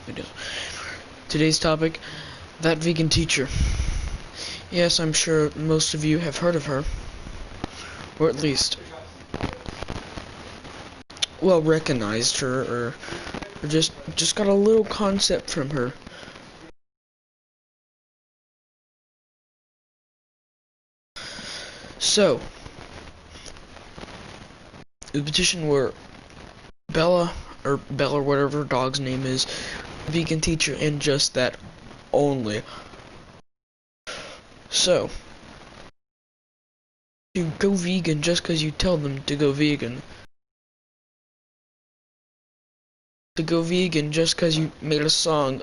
video. Today's topic, that vegan teacher. Yes, I'm sure most of you have heard of her, or at least, well, recognized her, or just got a little concept from her. So, the petition were Bella, or whatever her dog's name is, vegan teacher, and just that only. So, to go vegan just because you tell them to go vegan. To go vegan just because you made a song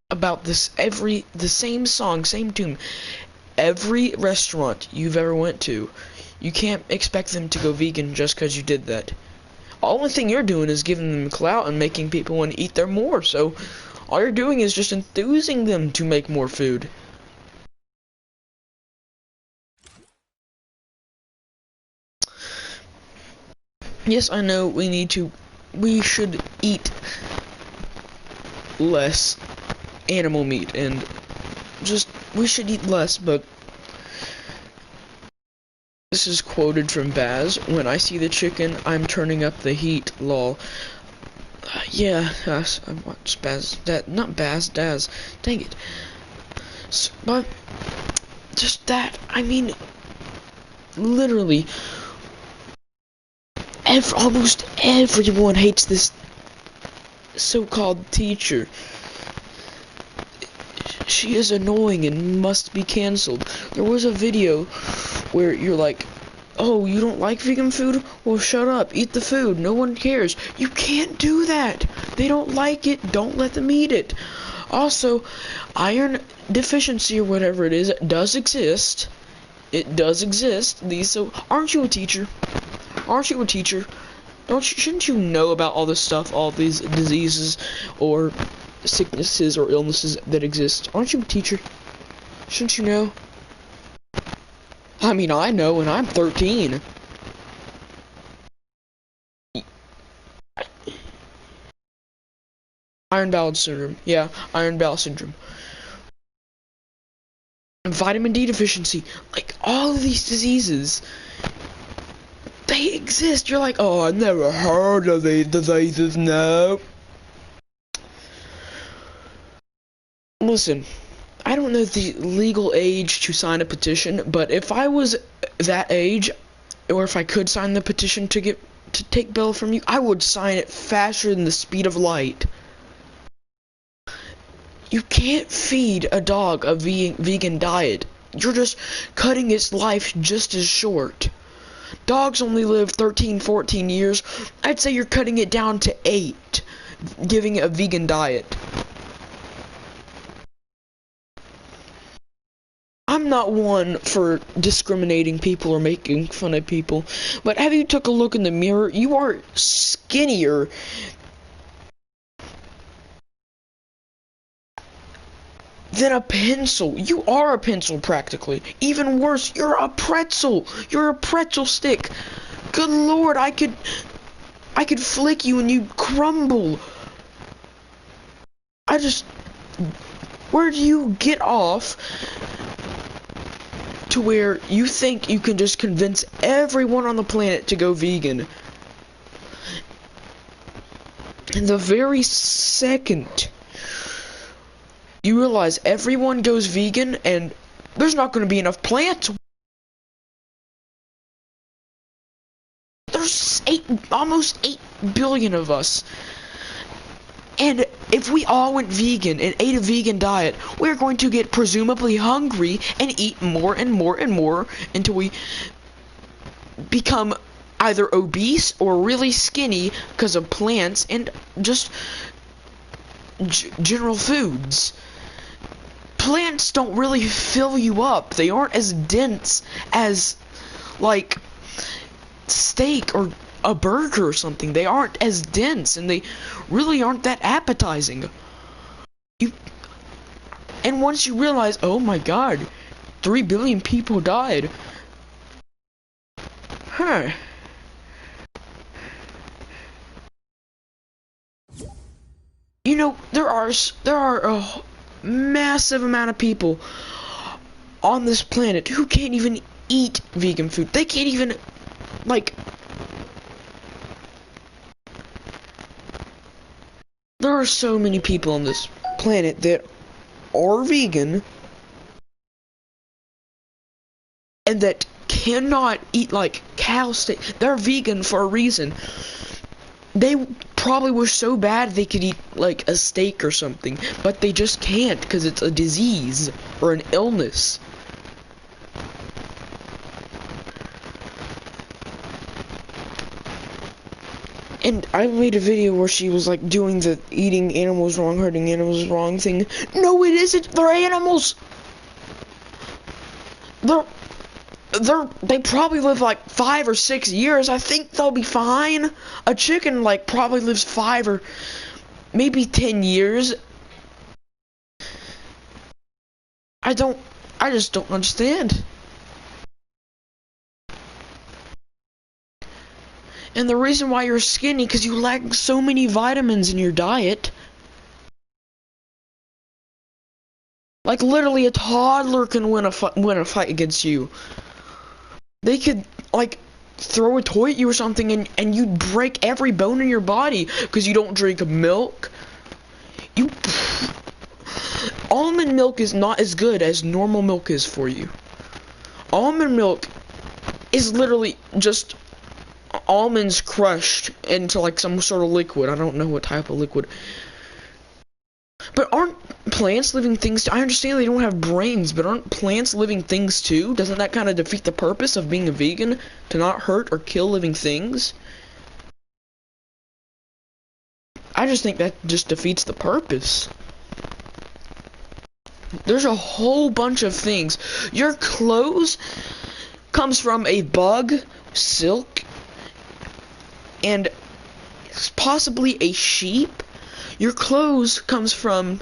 about this, the same song, same tune. Every restaurant you've ever went to, you can't expect them to go vegan just because you did that. Only thing you're doing is giving them clout and making people want to eat there more, so all you're doing is just enthusing them to make more food. Yes, I know we should eat less animal meat, and we should eat less, but this is quoted from Baz: "When I see the chicken, I'm turning up the heat, lol." Yeah, yes, I watched Baz, not Baz, Daz, dang it. But, just that, I mean, literally, almost everyone hates this so-called teacher. She is annoying and must be cancelled. There was a video where you're like, oh, you don't like vegan food? Well, shut up, eat the food, no one cares. You can't do that. They don't like it, don't let them eat it. Also, iron deficiency or whatever it is does exist. It does exist. So aren't you a teacher? Aren't you a teacher? Shouldn't you know about all this stuff, all these diseases or sicknesses or illnesses that exist? Aren't you a teacher? Shouldn't you know? I mean, I know, and I'm 13. Iron bowel syndrome. Yeah, iron bowel syndrome. Vitamin D deficiency. Like, all of these diseases, they exist. You're like, oh, I've never heard of these diseases. No. Listen, I don't know the legal age to sign a petition, but if I was that age, or if I could sign the petition to take Bella from you, I would sign it faster than the speed of light. You can't feed a dog a vegan diet. You're just cutting its life just as short. Dogs only live 13, 14 years. I'd say you're cutting it down to 8, giving it a vegan diet. I'm not one for discriminating people or making fun of people, but have you took a look in the mirror? You are skinnier than a pencil. You are a pencil practically. Even worse, you're a pretzel. You're a pretzel stick. Good lord, I could flick you and you'd crumble. Where do you get off to where you think you can just convince everyone on the planet to go vegan? And the very second you realize everyone goes vegan and there's not going to be enough plants. There's almost 8 billion of us. And if we all went vegan and ate a vegan diet, we're going to get presumably hungry and eat more and more and more until we become either obese or really skinny because of plants and just general foods. Plants don't really fill you up. They aren't as dense as, like, steak or a burger or something. They aren't as dense, and they really aren't that appetizing. And once you realize, oh my god, 3 billion people died. Huh. You know, there are a massive amount of people on this planet who can't even eat vegan food. They can't even, like, there are so many people on this planet that are vegan and that cannot eat, like, cow steak. They're vegan for a reason. They probably wish so bad they could eat, like, a steak or something, but they just can't because it's a disease or an illness. And I made a video where she was, like, doing the eating animals wrong, hurting animals wrong thing. No, it isn't. They're animals. They probably live like 5 or 6 years. I think they'll be fine. A chicken like probably lives 5 or maybe 10 years. I just don't understand. And the reason why you're skinny because you lack so many vitamins in your diet. Like literally a toddler can win a fight against you. They could like throw a toy at you or something and you'd break every bone in your body because you don't drink milk. Almond milk is not as good as normal milk is for you. Almond milk is literally just almonds crushed into like some sort of liquid. I don't know what type of liquid. But aren't plants living things? I understand they don't have brains, but aren't plants living things too? Doesn't that kind of defeat the purpose of being a vegan? To not hurt or kill living things? I just think that just defeats the purpose. There's a whole bunch of things. Your clothes comes from a bug, silk, and possibly a sheep. Your clothes comes from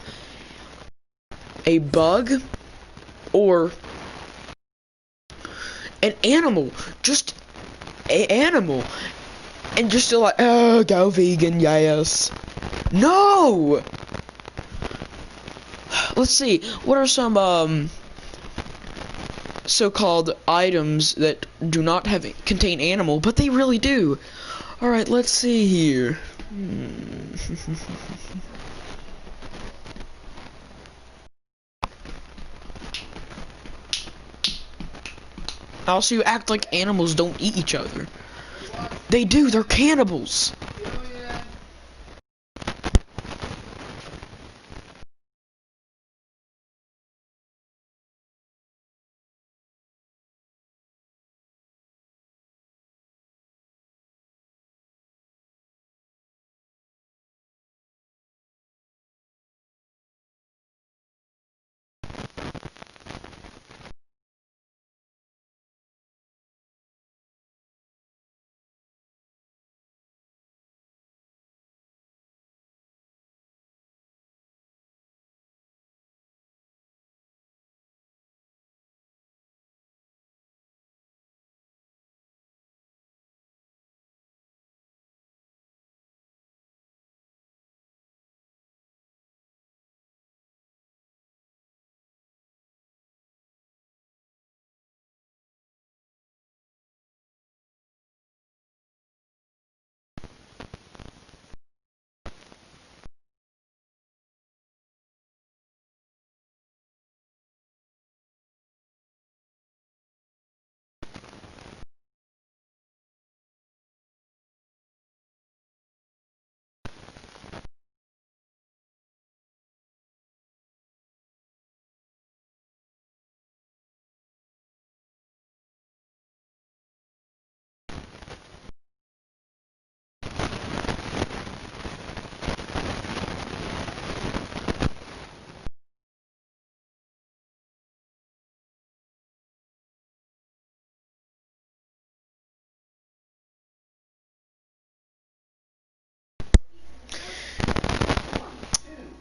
a bug or an animal, just an animal, and just still like, oh, go vegan, yes. No! Let's see, what are some, so-called items that do not contain animal, but they really do? Alright, let's see here. Also, you act like animals don't eat each other. They do, they're cannibals.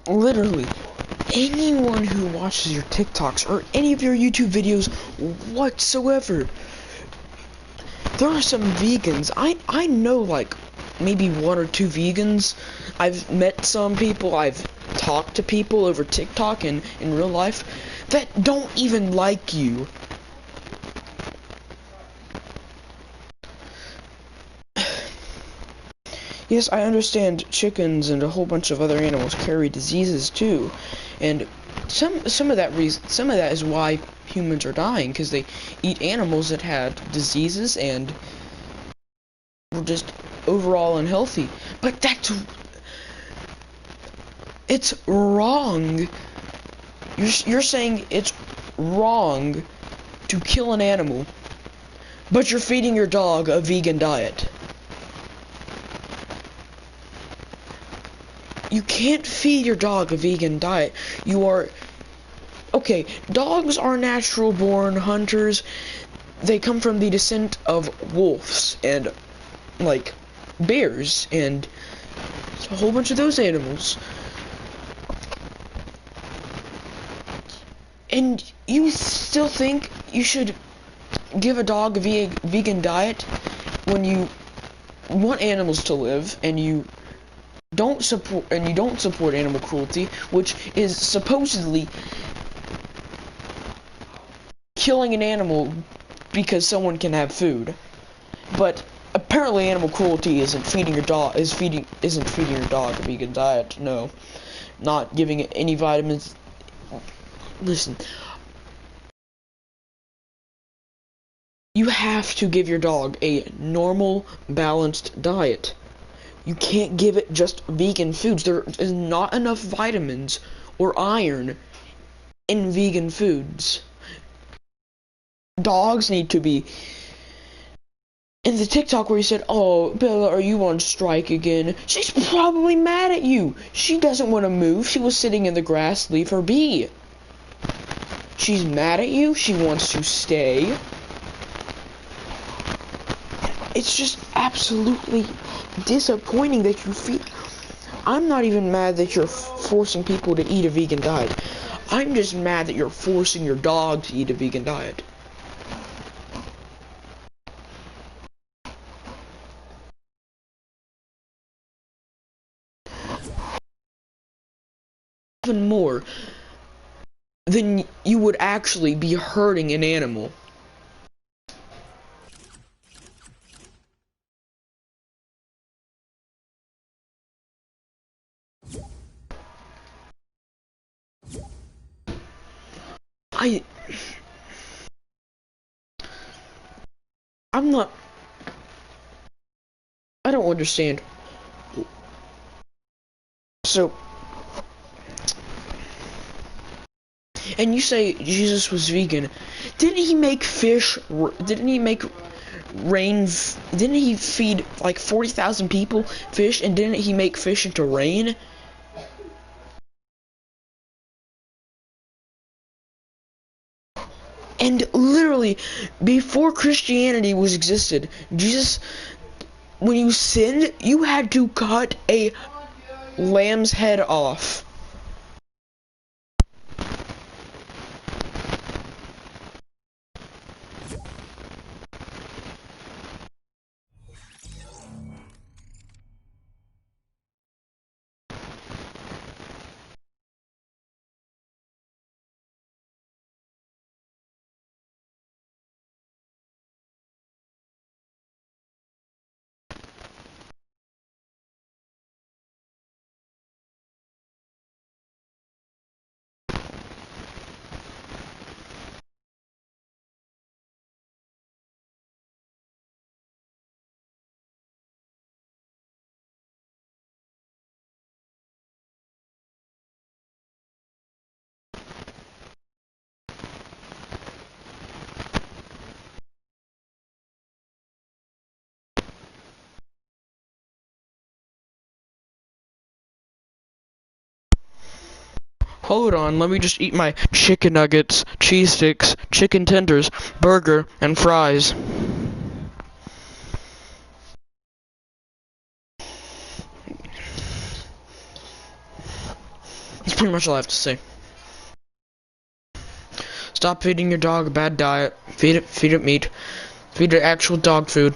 Literally, anyone who watches your TikToks or any of your YouTube videos whatsoever, there are some vegans. I know like maybe one or two vegans. I've met some people, I've talked to people over TikTok and in real life that don't even like you. Yes, I understand chickens and a whole bunch of other animals carry diseases too, and some of that is why humans are dying, because they eat animals that had diseases and were just overall unhealthy. But it's wrong. You're saying it's wrong to kill an animal, but you're feeding your dog a vegan diet. You can't feed your dog a vegan diet. Okay, dogs are natural born hunters. They come from the descent of wolves and, like, bears and a whole bunch of those animals. And you still think you should give a dog a vegan diet when you want animals to live and you don't support animal cruelty, which is supposedly killing an animal because someone can have food. But apparently animal cruelty isn't feeding your dog a vegan diet. No. Not giving it any vitamins. Listen. You have to give your dog a normal, balanced diet. You can't give it just vegan foods. There is not enough vitamins or iron in vegan foods. Dogs need to be... In the TikTok where you said, "Oh, Bella, are you on strike again?" She's probably mad at you. She doesn't want to move. She was sitting in the grass. Leave her be. She's mad at you. She wants to stay. It's just absolutely disappointing that you feel... I'm not even mad that you're forcing people to eat a vegan diet. I'm just mad that you're forcing your dog to eat a vegan diet. Even more than you would actually be hurting an animal. I'm not... I don't understand. So... And you say Jesus was vegan. Didn't he make fish... Didn't he make rain... Didn't he feed like 40,000 people fish, and didn't he make fish into rain? And literally, before Christianity was existed, Jesus, when you sinned, you had to cut a lamb's head off. Hold on, let me just eat my chicken nuggets, cheese sticks, chicken tenders, burger, and fries. That's pretty much all I have to say. Stop feeding your dog a bad diet. Feed it meat. Feed it actual dog food.